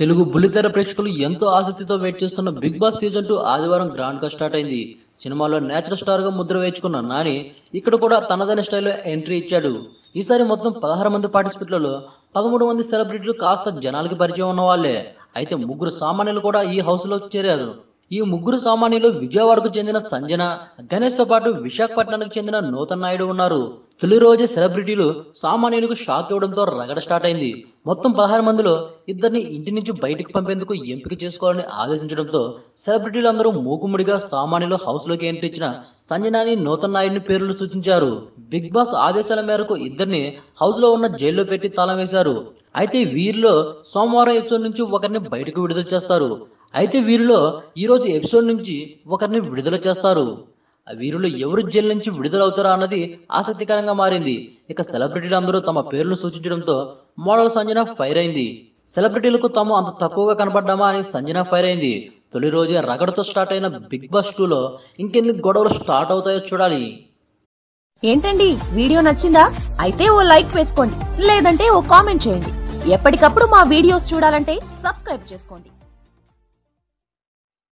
తెలుగు బుల్లితెర ప్రేక్షకులు ఎంతో ఆసక్తితో వెయిట్ చేస్తున్న బిగ్ బాస్ సీజన్ 2 ఆదివారం గ్రాండ్ గా స్టార్ట్ అయింది. సినిమాలో నేచురల్ స్టార్ గా ముద్ర వేయించుకున్న నాని ఇక్కడ కూడా తనదైన స్టైల్లో ఎంట్రీ ఇచ్చాడు. ఈసారి మొత్తం 16 మంది పార్టిసిపెంట్లలో 13 మంది సెలబ్రిటీలు కాస్త జనాలకి పరిచయం ఉన్న వాళ్ళే. అయితే ముగ్గురు సామాన్యులు కూడా ఈ హౌస్ లో చేరారు. ఈ ముగ్గురు సామాన్యులు విజయవాడకు చెందిన సంజన, గణేష్ తో పాటు విశాఖపట్నానికి చెందిన నూతన్ నాయుడు ఉన్నారు. తొలి రోజే సెలబ్రిటీలు సామాన్యులకు షాక్ ఇవ్వడంతో రగడ స్టార్ట్ అయింది. మొత్తం 16 మందిలో ఇద్దరిని ఇంటి నుంచి బయటకు పంపేందుకు ఎంపిక చేసుకోవాలని ఆదేశించడంతో సెలబ్రిటీలు అందరూ మూకుముడిగా సామాన్యులు హౌస్ లోకి ఎంట్రీ ఇచ్చిన సంజనాని, నూతన్ నాయుడిని పేర్లు సూచించారు. బిగ్ బాస్ ఆదేశాల మేరకు ఇద్దరిని హౌస్ లో ఉన్న జైల్లో పెట్టి తాళం వేశారు. అయితే వీరిలో సోమవారం ఎపిసోడ్ నుంచి ఒకరిని బయటకు విడుదల చేస్తారు. అయితే వీరిలో ఈ రోజు ఎపిసోడ్ నుంచి ఒకరిని విడుదల చేస్తారు. వీరిలో ఎవరు జైలు నుంచి విడుదలవుతారా అన్నది ఆసక్తికరంగా మారింది. ఇక సెలబ్రిటీలు అందరూ తమ పేర్లు సూచించడంతో మోడల్ సంజన ఫైర్ అయింది. సెలబ్రిటీలకు తాము అంత తక్కువగా కనపడ్డామా అని సంజన ఫైర్ అయింది. తొలి రోజే రగడతో స్టార్ట్ అయిన బిగ్ బాస్ 2లో ఇంకెన్ని గొడవలు స్టార్ట్ అవుతాయో చూడాలి. ఏంటండి, వీడియో నచ్చిందా? అయితే ఓ లైక్ వేసుకోండి, లేదంటే ఓ కామెంట్ చేయండి. ఎప్పటికప్పుడు మా వీడియోస్ చూడాలంటే సబ్స్క్రైబ్ చేసుకోండి.